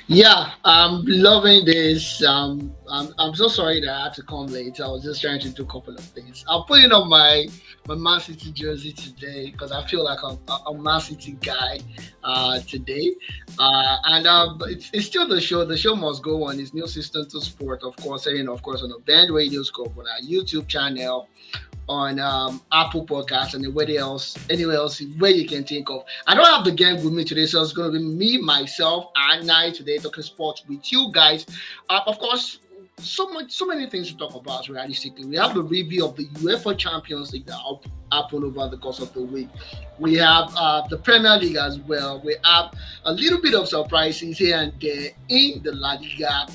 Yeah, I'm loving this. I'm so sorry that I had to come late. I was just trying to do a couple of things. I'm putting on my Man City jersey today because I feel like I'm a Man City guy today. And it's still the show. The show must go on. It's Newsinstanta Sport, of course, and of course on the Band Radio Scope on our YouTube channel, on Apple Podcasts, and anywhere else where you can think of. I don't have the gang with me today, so it's going to be me, myself, and I today talking sports with you guys. Of course, so many things to talk about realistically. We have the review of the UEFA Champions League that happened over the course of the week. We have the Premier League as well. We have a little bit of surprises here and there in the La Liga.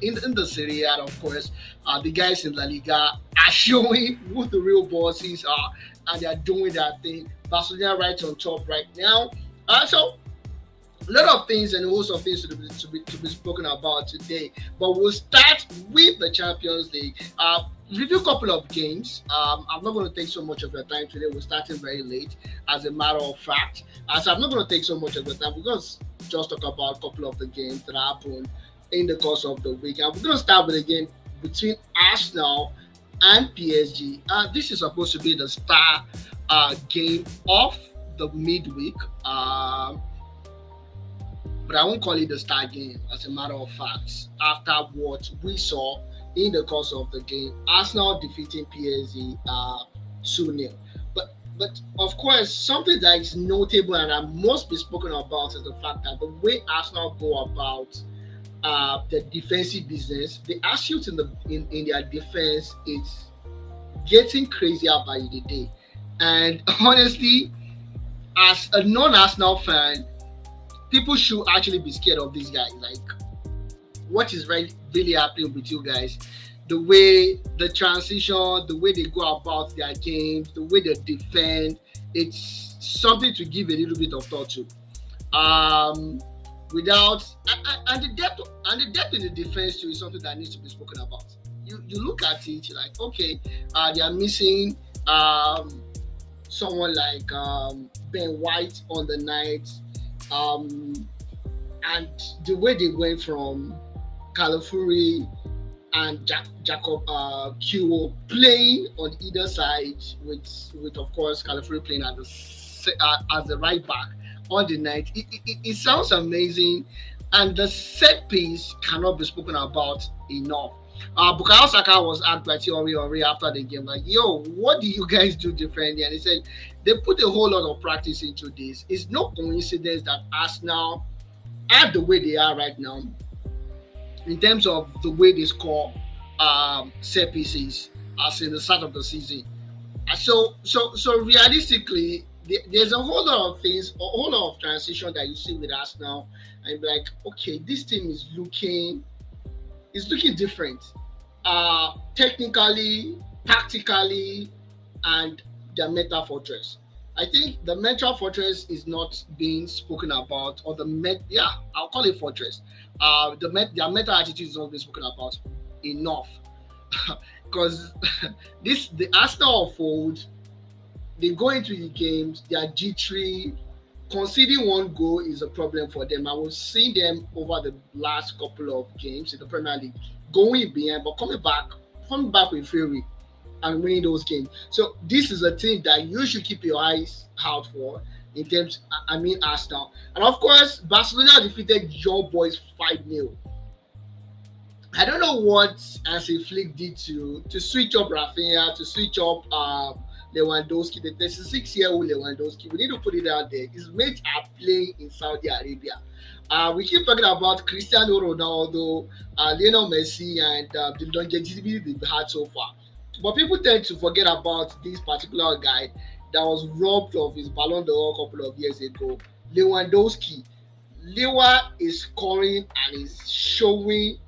In the Serie A, of course. The guys in La Liga are showing who the real bosses are, and they are doing their thing. Barcelona right on top right now. So a lot of things and a host of things to be spoken about today. But we'll start with the Champions League. Review a couple of games. I'm not going to take so much of your time today. We're starting very late, as a matter of fact. So I'm not going to take so much of your time. We're going to just talk about a couple of the games that happened in the course of the week. And we're going to start with a game between Arsenal and PSG. This is supposed to be the star game of the midweek. But I won't call it the star game, as a matter of fact. After what we saw in the course of the game, Arsenal defeating PSG 2-0. But of course, something that is notable and that must be spoken about is the fact that the way Arsenal go about the defensive business, the issues in their defense is getting crazier by the day. And honestly, as a non-Arsenal fan, people should actually be scared of these guys. Like, what is really happening with you guys? The way the transition, the way they go about their games, the way they defend, it's something to give a little bit of thought to. Um, Without and the depth in the defense too is something that needs to be spoken about. You look at it, you're like, okay, they are missing someone like Ben White on the night. Um, and the way they went from Calafuri and Jacob Kiwo playing on either side, with of course Calafuri playing as the right back on the night. It sounds amazing, and the set piece cannot be spoken about enough. Bukayo Saka was asked by Thierry Henry after the game, like, "Yo, what do you guys do differently?" And he said they put a whole lot of practice into this. It's no coincidence that Arsenal are the way they are right now in terms of the way they score set pieces as in the start of the season. So realistically, there's a whole lot of things, a whole lot of transition that you see with Arsenal, and you're like, okay, this team is looking different, technically, tactically, and their mental fortress. I think the mental fortress is not being spoken about, or yeah, I'll call it fortress. Their mental attitude is not being spoken about enough, because the Arsenal fold, they go into the games, they are jittery. Conceding one goal is a problem for them. I was seeing them over the last couple of games in the Premier League going behind, but coming back with fury and winning those games. So this is a team that you should keep your eyes out for in terms. I mean Arsenal, and of course Barcelona defeated Young Boys 5-0. I don't know what Hansi Flick did to switch up Rafinha, to switch up Lewandowski, the 36-year-old Lewandowski. We need to put it out there. His mates are playing in Saudi Arabia. We keep talking about Cristiano Ronaldo, Lionel Messi, and the longevity they've had so far. But people tend to forget about this particular guy that was robbed of his Ballon d'Or a couple of years ago, Lewandowski. Lewa is scoring and is showing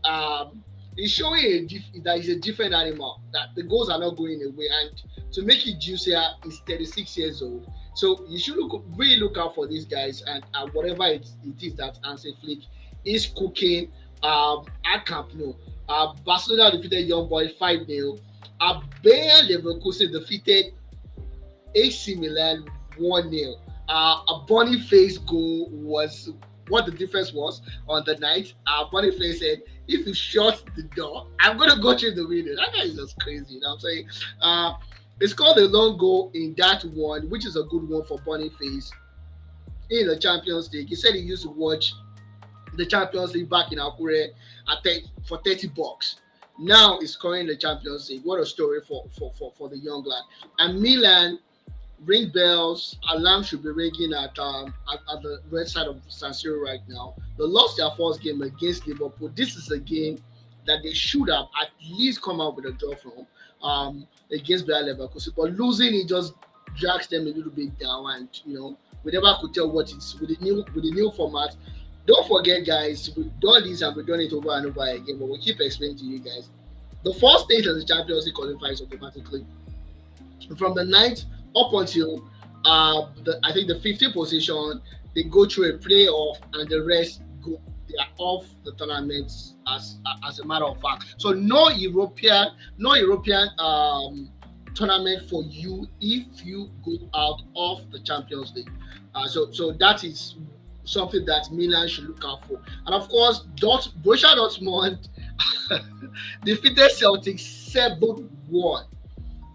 that he's a different animal, that the goals are not going away, and to make it juicier, he's 36 years old. So you should really look out for these guys, and whatever it is that Hansi Flick is cooking at Camp Nou. Barcelona defeated Young Boys 5-0. Bayer Leverkusen defeated AC Milan 1-0. A Boniface goal was what the difference was on the night. Boniface said, if you shut the door, I'm gonna go through the window. That guy is just crazy, you know what I'm saying? Uh it's called a long goal in that one, which is a good one for Boniface in the Champions League. He said he used to watch the Champions League back in Akure for 30 bucks. Now he's scoring the Champions League. What a story for the young lad. And Milan, ring bells, alarm should be ringing at the red side of San Siro right now. They lost their first game against Liverpool. This is a game that they should have at least come out with a draw from against Bayer Leverkusen. But losing it just drags them a little bit down, and we never could tell what it's with the new format. Don't forget, guys, we've done this and we've done it over and over again, but we keep explaining to you guys. The first stage of the Champions League qualifies automatically from the ninth up until I think the 15th position. They go through a playoff, and the rest go they are off the tournament as a matter of fact. So no European tournament for you if you go out of the Champions League. So that is something that Milan should look out for. And of course, Borussia Dortmund defeated Celtic 7-1.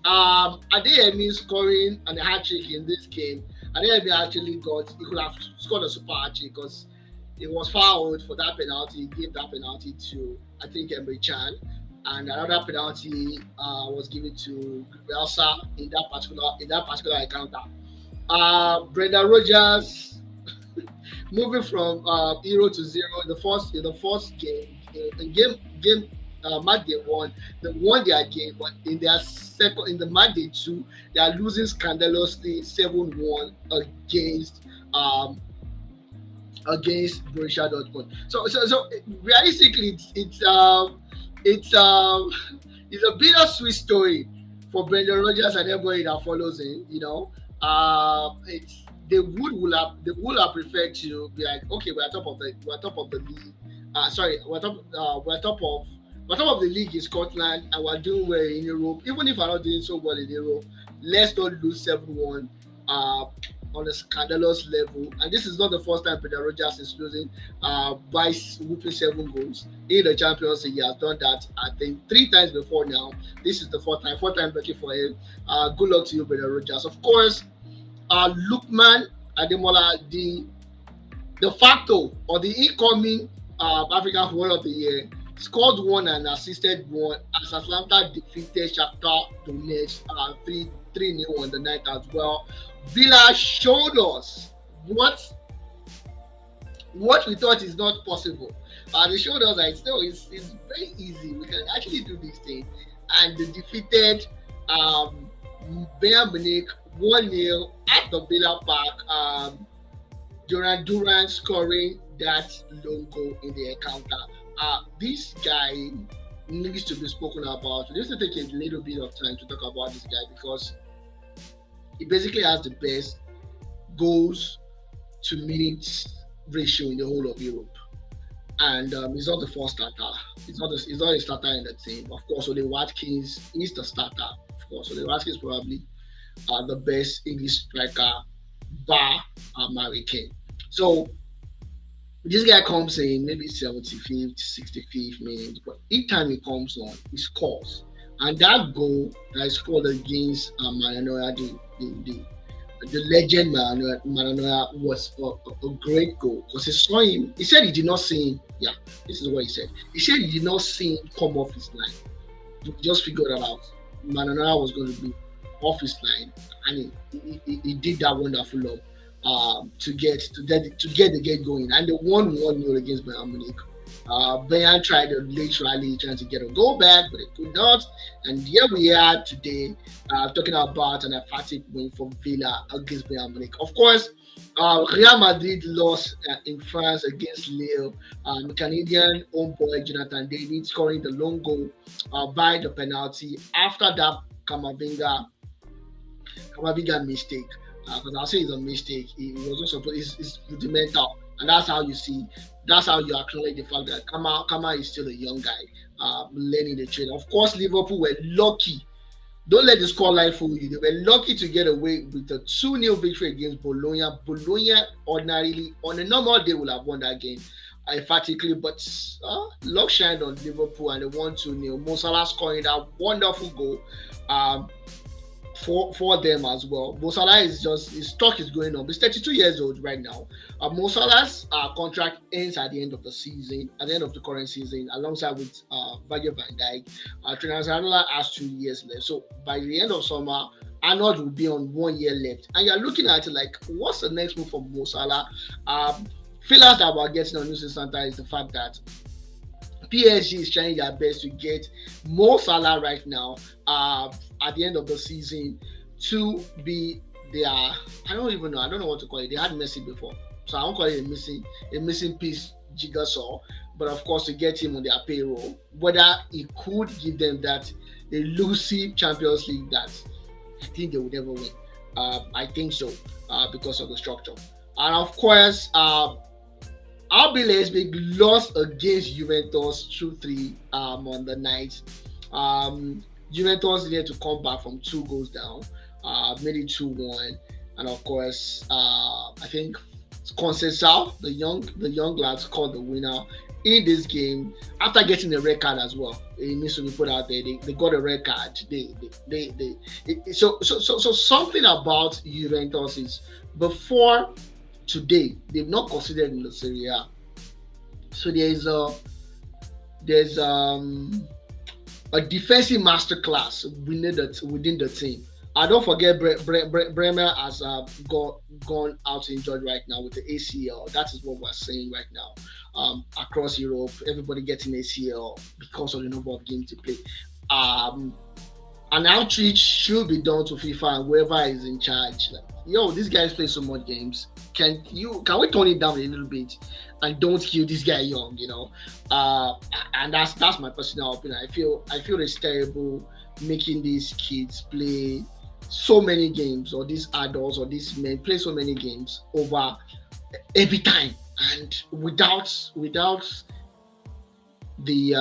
Adeyemi scoring and a hat trick in this game. Adeyemi actually he could have scored a super hat trick because he was fouled for that penalty. He gave that penalty to, I think, Emre Chan, and another penalty was given to Elsa in that particular encounter. Brendan Rodgers moving from 0-0 in the first game match they won. They won their game, but in their second in the match day two, they are losing scandalously 7-1 against Borussia Dortmund. So realistically, it's a bittersweet story for Brendan Rodgers and everybody that follows him. It's they would have preferred to be like, okay, we're top of the league. Sorry, we're top of the league in Scotland, and we're doing well in Europe. Even if we're not doing so well in Europe, let's not lose 7-1 on a scandalous level. And this is not the first time Peter Rodgers is losing by whooping 7 goals in the Champions League. He has done that, I think, 3 times before now. This is the fourth time lucky for him. Good luck to you, Peter Rodgers. Of course, Lukman Ademola, the facto or the incoming African Footballer of the Year, scored 1 and assisted 1 as Atlanta defeated Shakhtar Donetsk 3-0 on the night as well. Villa showed us what we thought is not possible. They showed us that it's very easy. We can actually do this thing. And they defeated Bayern Munich 1-0 at the Villa Park. Duran scoring that lone goal in the encounter. This guy needs to be spoken about. We need to take a little bit of time to talk about this guy because he basically has the best goals to minutes ratio in the whole of Europe. And he's not the first starter. He's not a starter in the team. Of course, Ole Watkins is the starter. Of course, Ole Watkins probably the best English striker bar Mary Kane. So this guy comes in maybe 75th, 65th minute, but each time he comes on, he scores. And that goal that he scored against Maranoia, the legend Maranoia, was a great goal because he saw him. He said he did not see him. Yeah, this is what he said. He said he did not see him come off his line. He just figured that out. Maranoia was going to be off his line, and he did that wonderful job to get the game going, and they won 1-0 against Bayern Munich. Bayern tried a late rally trying to get a goal back, but they could not. And here we are today talking about an emphatic win for Villa against Bayern Munich. Of course, Real Madrid lost in France against Lille. The Canadian homeboy Jonathan David scoring the long goal by the penalty after that Camavinga mistake. Because I'll say it's a mistake. He was also it's rudimental, and that's how you acknowledge the fact that Kama is still a young guy learning the trade. Of course, Liverpool were lucky Don't let the scoreline fool you. They were lucky to get away with a 2-0 victory against Bologna. Bologna ordinarily, on a normal day, would have won that game emphatically, but luck shined on Liverpool and they won 2-0. Mo Salah scoring that wonderful goal. Um, for them as well. Mo Salah is just his stock is going up. He's 32 years old right now. Mo Salah's contract ends at the end of the season, at the end of the current season, alongside with Virgil van Dijk. Trent Alexander has 2 years left. So by the end of summer, Arnold will be on 1 year left, and you're looking at it like, what's the next move for Mo Salah? Feelers that we're getting on Newsinstanta is the fact that PSG is trying their best to get Mo Salah right now at the end of the season to be their I don't even know. I don't know what to call it. They had Messi before, so I won't call it a missing piece jigsaw. But of course, to get him on their payroll, whether he could give them that elusive Champions League that I think they would never win. I think so because of the structure, and of course, RB Leipzig lost against Juventus 2-3 on the night. Juventus needed to come back from 2 goals down, made it 2-1, and of course, I think Conceição, the young lad, scored the winner in this game after getting a red card as well. It needs to be put out there. They got a red card. So something about Juventus is before today they've not considered in the Serie A. So there's a defensive masterclass within the team. I don't forget Bremer has gone out injured right now with the ACL. That is what we're saying right now. Across Europe, everybody getting ACL because of the number of games they play. Um, an outreach should be done to FIFA and whoever is in charge. Like, yo, these guys play so much games. Can we tone it down a little bit and don't kill this guy young? And that's my personal opinion. I feel it's terrible making these kids play so many games, or these adults or these men play so many games over every time and without the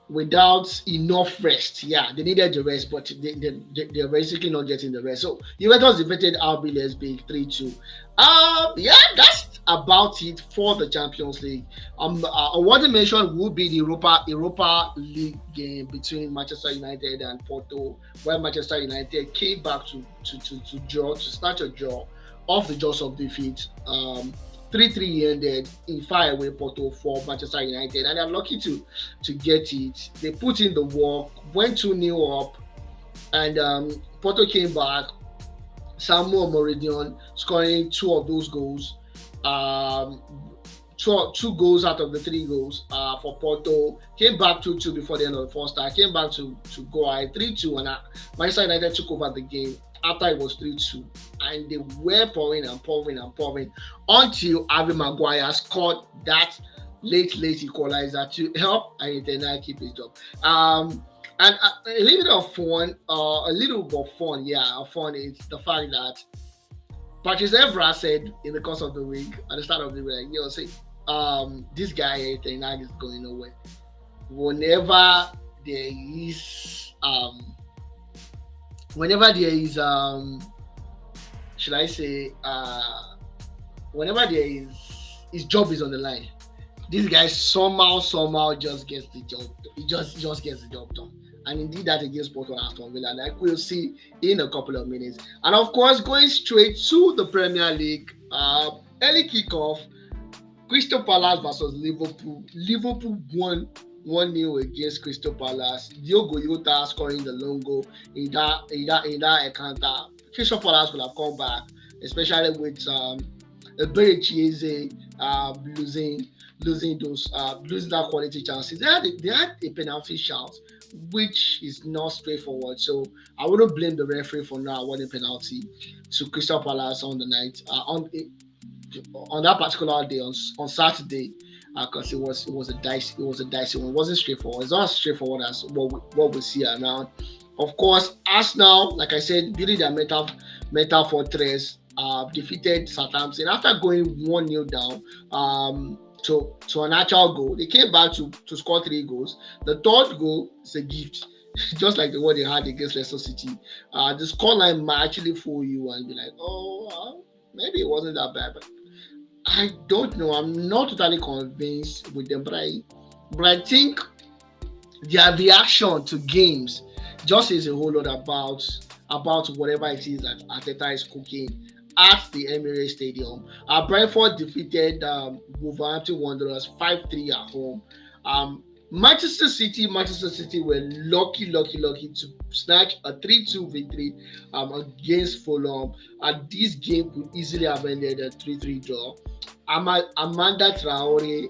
without enough rest. Yeah, they needed the rest, but they're basically not getting the rest. So Juventus defeated RB Leipzig 3-2. Yeah, that's about it for the Champions League. I want to mention would be the Europa League game between Manchester United and Porto, where Manchester United came back to draw, to snatch a draw off the jaws of defeat. 3-3 ended in fire away Porto for Manchester United, and they're lucky to get it. They put in the work, went 2-0 up, and Porto came back. Samuel Moridion scoring 2 of those goals. Um, two goals out of the 3 goals for Porto. Came back 2-2 before the end of the first half. Came back to go ahead 3-2, and Manchester United took over the game after it was 3-2, and they were pouring until Harvey Maguire scored that late equalizer to help Argentina keep his job. And a little bit of fun, fun is the fact that Patrice Evra said in the course of the week, at the start of the week, say, this guy Ten Hag is going nowhere. Whenever there is should I say whenever there is his job is on the line, this guy somehow just gets the job. He just gets the job done. And indeed that against Porto and Aston Villa, like we'll see in a couple of minutes. And of course, going straight to the Premier League, early kickoff, Crystal Palace versus Liverpool. Liverpool won 1-0 against Crystal Palace. Diogo Jota scoring the long goal in that encounter. Crystal Palace will have come back, especially with Ebere Chieze losing that quality chances. They had a penalty shout, which is not straightforward. So I wouldn't blame the referee for not awarding penalty to Crystal Palace on the night on that particular day on Saturday, because it was a dicey one. It wasn't straightforward. It's not as straightforward as what we see around. Of course, Arsenal, like I said, building their mental fortress, defeated Southampton after going 1-0 down. To an actual goal. They came back to score 3 goals. The third goal is a gift. just like the one they had against Leicester City. The scoreline might actually fool you and be like, oh, maybe it wasn't that bad. But I don't know. I'm not totally convinced with them, but I think their reaction to games just says a whole lot about whatever it is that Arteta is cooking at the Emirates Stadium. Brentford defeated Wolverhampton Wanderers 5-3 at home. Um, Manchester City were lucky to snatch a 3-2 victory against Fulham. And this game could easily have ended a 3-3 draw. Amanda Traore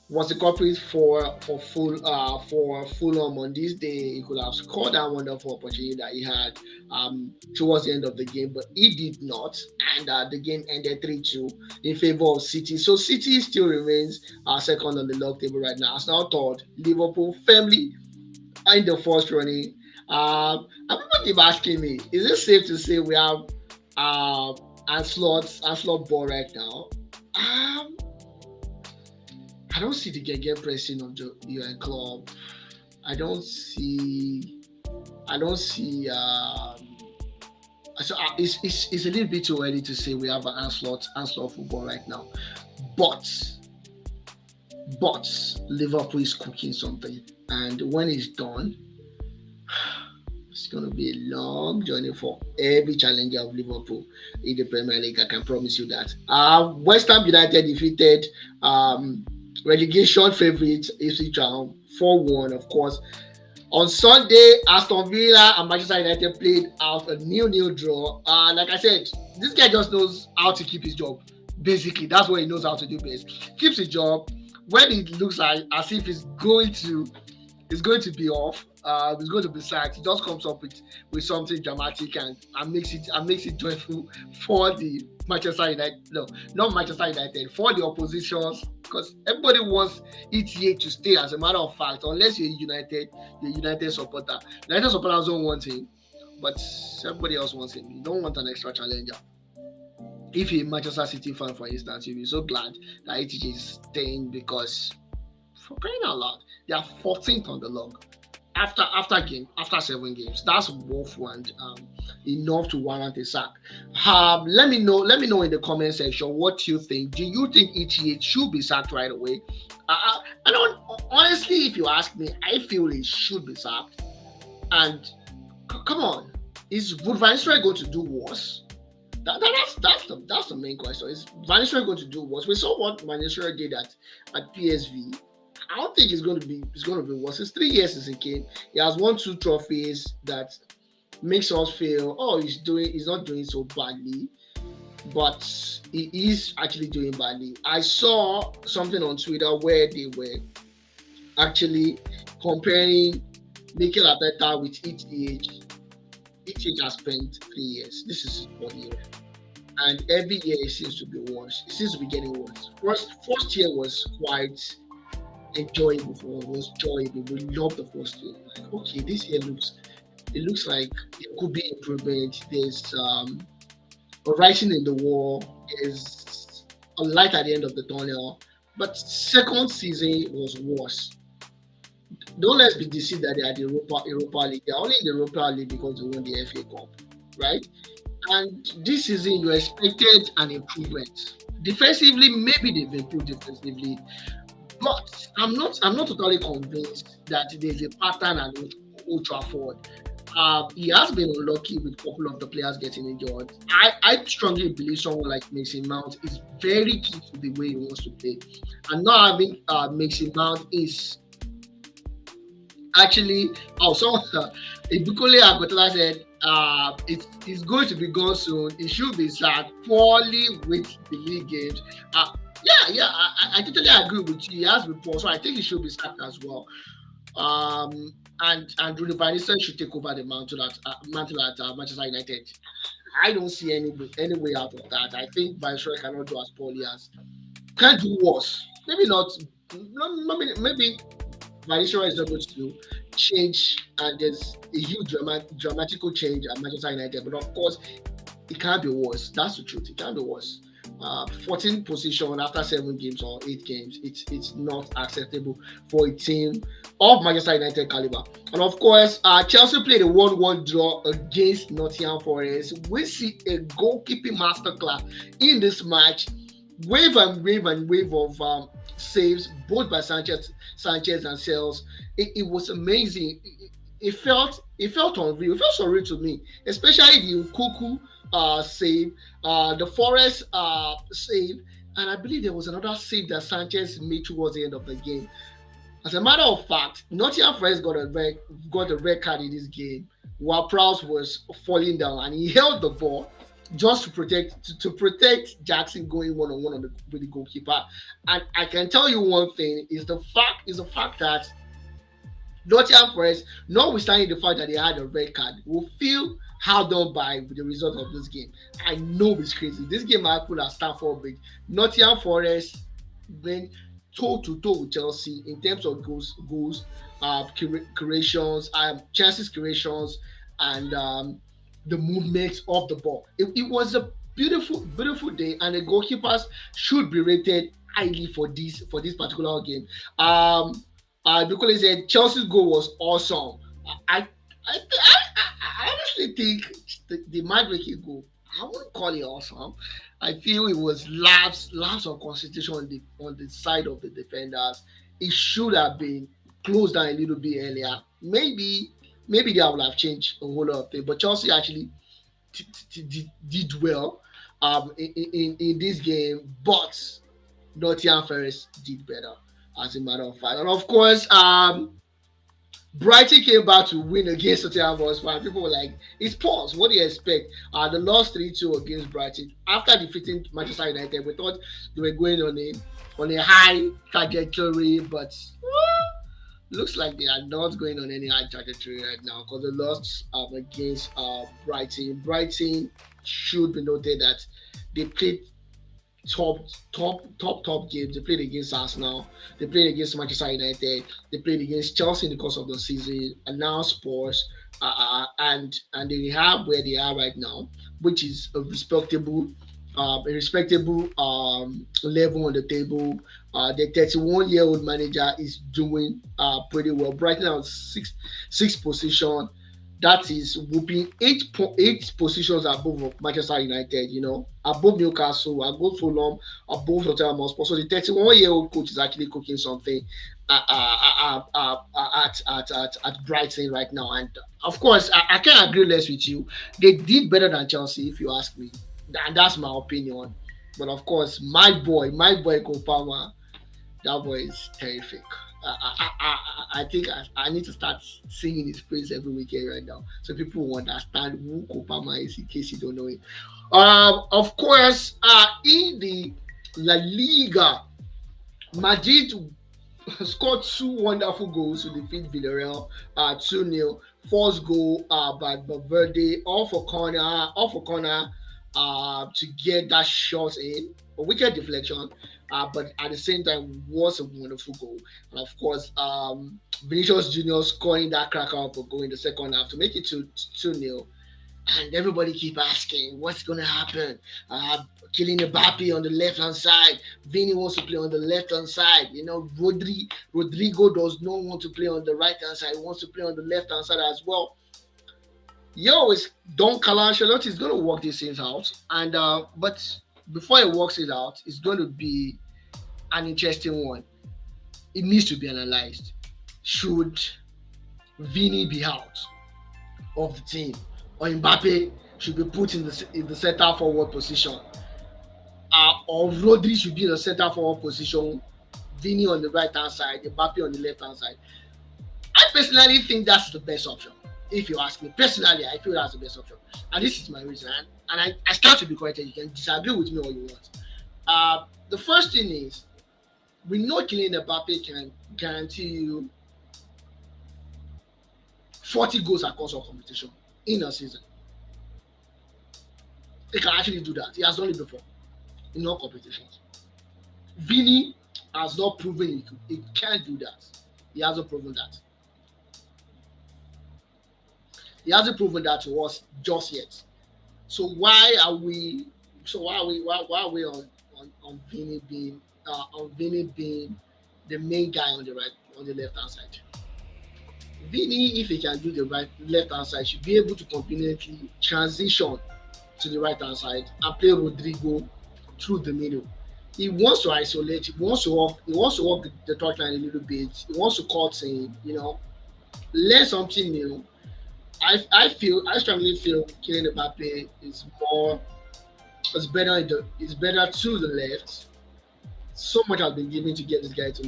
was the culprit for Fulham on this day. He could have scored that wonderful opportunity that he had towards the end of the game, but he did not, and the game ended 3-2 in favor of City. So City still remains second on the log table right now. Arsenal third, Liverpool firmly in the first running. And people keep asking me, is it safe to say we have Anslot ball right now? I don't see the Gegen pressing of the UN club. I don't see. I don't see. So it's a little bit too early to say we have an Anslot football right now, but Liverpool is cooking something, and when it's done, it's going to be a long journey for every challenger of Liverpool in the Premier League. I can promise you that. West Ham United defeated relegation favourite Ipswich Town 4-1, of course. On Sunday, Aston Villa and Manchester United played out a 0-0 draw. Like I said, this guy just knows how to keep his job. Basically, that's what he knows how to do best. Keeps his job when it looks like as if it's going to be off. It's going to be sacked. He just comes up with something dramatic and makes it joyful for the Manchester United. No, not Manchester United, for the oppositions, because everybody wants ETA to stay. As a matter of fact, unless you're United supporter. United supporters don't want him, but everybody else wants him. You don't want an extra challenger. If you're a Manchester City fan, for instance, you'll be so glad that ETG is staying because, for crying out loud, they are 14th on the log after 7 games. That's woeful and enough to warrant a sack. Let me know in the comment section what you think. Do you think ETH should be sacked right away? Honestly, if you ask me, I feel it should be sacked. And come on, is Wood Van Nistelrooy going to do worse? That's the main question. Is Van Nistelrooy going to do worse? We saw what Van Nistelrooy did at PSV. I don't think it's going to be worse. It's 3 years since he came. He has won 2 trophies that makes us feel, he's not doing so badly, but he is actually doing badly. I saw something on Twitter where they were actually comparing Mikel Arteta with ETH. ETH has spent 3 years. This is 1 year. And every year it seems to be worse. It seems to be getting worse. First year was quite enjoyable for us. It was enjoyable. We loved the first year. Like, okay, this year looks like it could be improvement. There's a writing in the wall. There's a light at the end of the tunnel. But second season was worse. Don't let's be deceived that they are the Europa League. They're only in the Europa League because they won the FA Cup, right? And this season you expected an improvement. Defensively, maybe they've improved defensively, but I'm not totally convinced that there's a pattern at Old Trafford. He has been unlucky with a couple of the players getting injured. I strongly believe someone like Mason Mount is very key to the way he wants to play, and not having Mason Mount is actually someone Ibukole Agotala said it's going to be gone soon. It should be sacked poorly with the league games. I totally agree with you. He has been poor, so I think he should be sacked as well. And Rudy Van Nistelrooy should take over the mantle at Manchester United. I don't see any way out of that. I think Van Nistelrooy cannot do as poorly as can't do worse. Maybe not. Maybe Van Nistelrooy is not going to change, and there's a huge dramatical change at Manchester United. But of course, it can't be worse. That's the truth. It can't be worse. 14th position after 7 games or 8 games. It's not acceptable for a team of Manchester United caliber. And of course, Chelsea played a 1-1 draw against Nottingham Forest. We see a goalkeeping masterclass in this match. Wave and wave and wave of saves, both by Sanchez and Sales. It was amazing. It felt unreal. It felt surreal to me, especially the Ukuku save, the Forest save, and I believe there was another save that Sanchez made towards the end of the game. As a matter of fact, Nottingham Forest got a red card in this game while Prowse was falling down, and he held the ball just to protect Jackson going one on one with the goalkeeper. And I can tell you one thing is the fact that Nottingham Forest, notwithstanding the fact that they had a red card, will feel hard done by with the result of this game. I know it's crazy. This game happened at Stamford Bridge. Nottingham Forest went toe to toe with Chelsea in terms of goals, creations, chances creations, and the movement of the ball. It was a beautiful, beautiful day, and the goalkeepers should be rated highly for this particular game. Um, because they said Chelsea's goal was awesome. I I honestly think the Madrid goal. I wouldn't call it awesome. I feel it was lapse of concentration on the side of the defenders. It should have been closed down a little bit earlier. Maybe they would have changed a whole lot of things. But Chelsea actually did well in this game, but Nottingham Forest did better, as a matter of fact. And of course, Brighton came back to win against Tottenham Hotspur. And people were like, "It's pause. What do you expect?" The lost 3-2 against Brighton after defeating Manchester United. We thought they were going on a high trajectory, but looks like they are not going on any high trajectory right now because they lost against Brighton. Brighton should be noted that they played top top games. They played against Arsenal, they played against Manchester United, they played against Chelsea in the course of the season, and now Spurs, and they have where they are right now, which is a respectable level on the table. The 31-year-old manager is doing pretty well. Brighton on six position. That is whooping eight positions above Manchester United. Above Newcastle, above Fulham, above Tottenham Hotspur. So the 31-year-old coach is actually cooking something at Brighton right now. And of course, I can't agree less with you. They did better than Chelsea, if you ask me, and that's my opinion. But of course, my boy Kopama, that boy is terrific. I think I need to start singing his praise every weekend right now, so people will understand who Kopama is in case you don't know it. Of course, in the La Liga, Madrid scored two wonderful goals to defeat Villarreal 2-0. First goal by Valverde, off for corner to get that shot in. A wicked deflection, but at the same time was a wonderful goal. And of course, Vinicius Junior scoring that cracker up a goal in the second half to make it 2-0. And everybody keep asking what's going to happen. Killing Mbappe on the left hand side. Vini wants to play on the left hand side. Rodrigo does not want to play on the right hand side. He wants to play on the left hand side as well. It's Don Calancelotti is going to work these things out, and but before he works it out, it's going to be an interesting one. It needs to be analyzed. Should Vini be out of the team, or Mbappe should be put in the center forward position, or Rodri should be in the center forward position, Vini on the right hand side, Mbappe on the left hand side? I personally think that's the best option. If you ask me personally, I feel that's the best option, and this is my reason. And I start to be corrected. You can disagree with me all you want. The first thing is we know Kylian Mbappe can guarantee you 40 goals across all competition in a season. He can actually do that. He has done it before in all competitions. Vini has not proven he can't do that. He hasn't proven that. He hasn't proven that to us just yet. So why are we So why are we on Vinny being the main guy on the right on the left hand side? Vinny, if he can do the right left hand side, should be able to conveniently transition to the right hand side and play Rodrigo through the middle. He wants to isolate. He wants to walk. He wants to walk the touch line a little bit. He wants to cut in. Learn something new. I strongly feel Kylian Mbappe is better to the left. So much has been given to get this guy to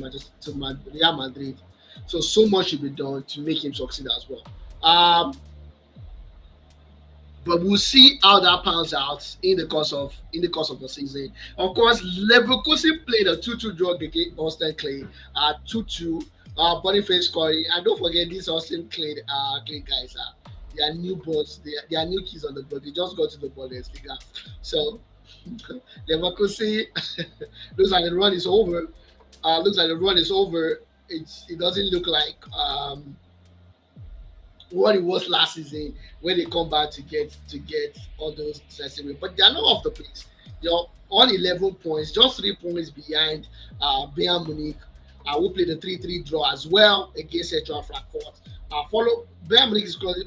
Real Madrid. So much should be done to make him succeed as well. Um, but we'll see how that pans out in the course of the season. Of course, Leverkusen played a 2-2 draw against Austin Clay at 2-2. Boniface scoring, and don't forget these Austin Clay guys they are new boys, they are new kids on the block. They just got to the Bundesliga, so Leverkusen looks like the run is over. Looks like the run is over. It doesn't look like what it was last season when they come back to get all those necessary. But they are not off the pace. They're on 11 points, just 3 points behind Bayern Munich, who played a 3-3 draw as well against Eintracht Frankfurt. Follow Bayern Munich is closely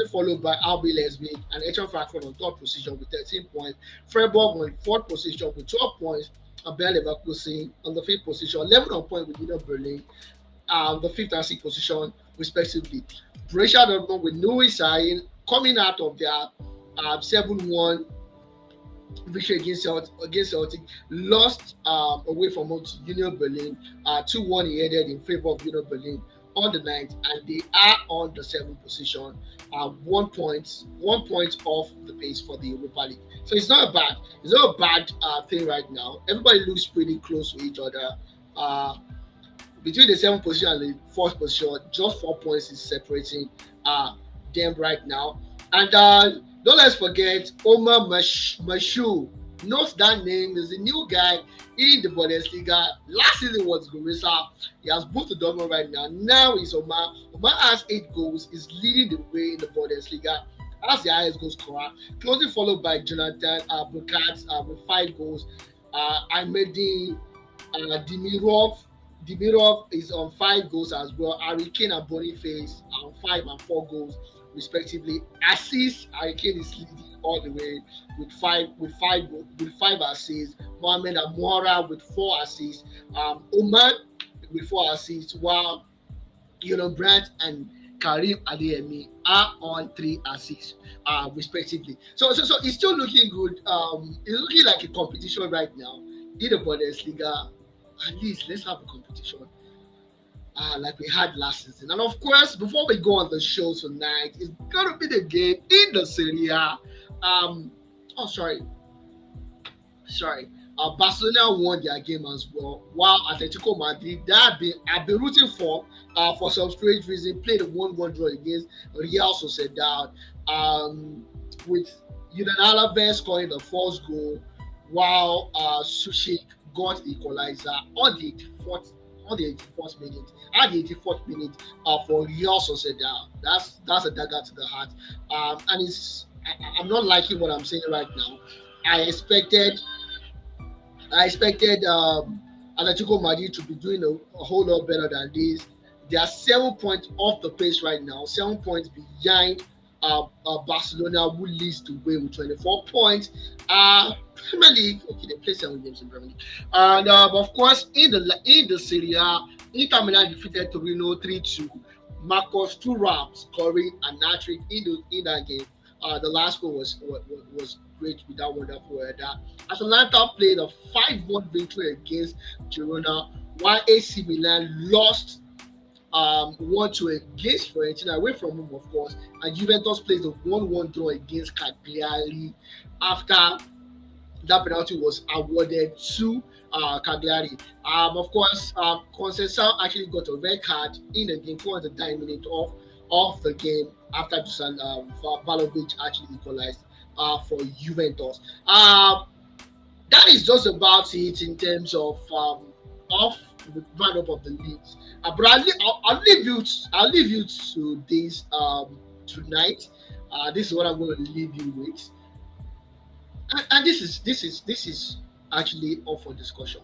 followed by RB Leipzig and Eintracht Frankfurt on third position with 13 points. Freiburg on fourth position with 12 points. And Bayer Leverkusen on the fifth position, 11 on point with Union Berlin, the fifth and sixth position respectively. Borussia Dortmund with Newsinstanta coming out of their 7-1 victory against Celtic, lost away from home to Union Berlin, 2-1 he headed in favor of Union Berlin on the ninth, and they are on the seventh position, 1 point off the pace for the Europa League. So it's not a bad thing right now. Everybody looks pretty close to each other. Uh, Between the seventh position and the fourth position, just 4 points is separating them right now. And don't let's forget Omar Mashu. Note that name. There's a new guy in the Bundesliga. Last season was Gurisa. He has moved to Dortmund right now. Now he's Omar. Omar has 8 goals. Is leading the way in the Bundesliga. That's the highest goal scorer. Closely followed by Jonathan Bukat with 5 goals. Ahmedi Dimirov. Dimirov is on 5 goals as well. Harry Kane and Boniface are on 5 and 4 goals respectively. Assists, Harry Kane is leading all the way with five assists. Mohamed Amoura with 4 assists. Oman with 4 assists, while Brandt and Karim Adeyemi are on 3 assists, respectively. So it's still looking good. It's looking like a competition right now in the Bundesliga. At least let's have a competition like we had last season. And of course, before we go on the show tonight, it's gonna be the game in the Serie A. Oh, sorry. Barcelona won their game as well, while Atletico Madrid that I've been rooting for some strange reason played a 1-1 draw against Real Sociedad, with Julian Alvarez scoring the first goal, while Sushik got the equalizer on the 84th minute. At the 84th minute for Real Sociedad. That's a dagger to the heart. And I'm not liking what I'm saying right now. I expected Atletico Madrid to be doing a whole lot better than this. They are 7 points off the pace right now, 7 points behind Barcelona, who leads the way with 24 points. Premier League, okay, they play 7 games in Premier League, and of course in the Serie A, Inter Milan defeated Torino 3-2. Marcos Thuram scoring a hat-trick in that game. The last goal was great with that wonderful header. Atalanta played a 5-1 victory against Girona, while AC Milan lost 1-2 against Fiorentina away from home, of course, and Juventus played a 1-1 draw against Cagliari after that penalty was awarded to Cagliari. Of course, Conceição actually got a red card in the game for the 9 minutes of the game after Dusan Vlahovic actually equalized for Juventus. That is just about it in terms of the roundup of the leagues. But I'll leave you to this tonight. This is what I'm going to leave you with. And this is actually up for discussion.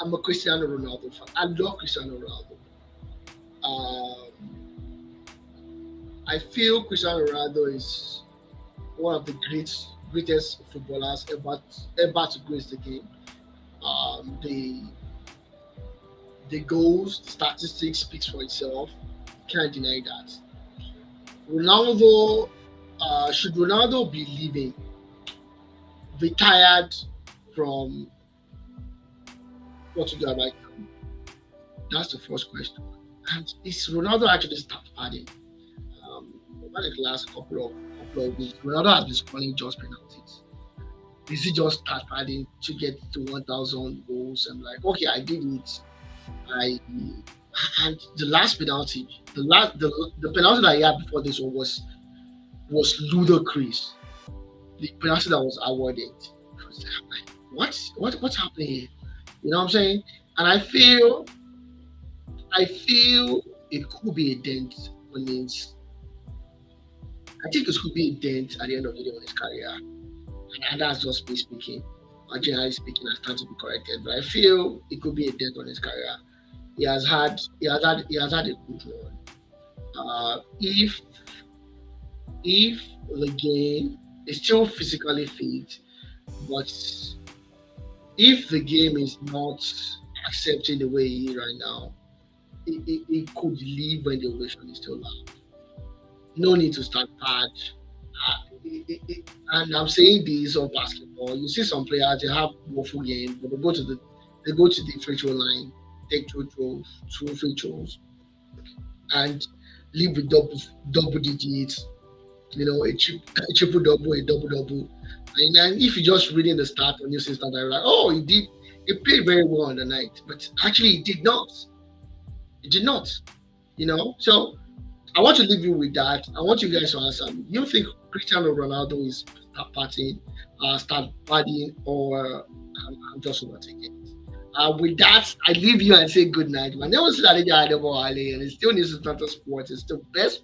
I'm a Cristiano Ronaldo fan. I love Cristiano Ronaldo. Um, I feel Cristiano Ronaldo is one of the greatest footballers ever to grace the game. The goals, the statistics speaks for itself. Can't deny that. Ronaldo, should Ronaldo be leaving, retired from Portugal right now? That's the first question. And is Ronaldo actually start padding? Over the last couple of weeks, Ronaldo has been scoring just penalties. Is he just start padding to get to 1,000 goals? I'm like, okay, I did it. I and the last penalty, the penalty that he had before this one was ludicrous. The penalty that was awarded. I'm like, what's happening here? You know what I'm saying? And I feel it could be a dent on his. I think it could be a dent at the end of the day on his career, and that's just me speaking. Generally speaking, I stand to be corrected, but I feel it could be a dent on his career. He has had a good run. If the game is still physically fit, but if the game is not accepting the way he is right now, it could leave when the ovation is still loud. No need to start patch. And I'm saying this of basketball. You see some players they have woeful game, but they go to the free throw line, take two free throws, and live with double digits. A triple double, a double double. And then if you just reading the stat on Newsinstanta, you're like, oh, he played very well on the night, but actually he did not. He did not. So I want to leave you with that. I want you guys to answer me. You think Cristiano Ronaldo is start partying, or I'm just overtaking it? With that, I leave you and say good night. My name is Ladija Adebo Ali, and it's still News Sports. It's the best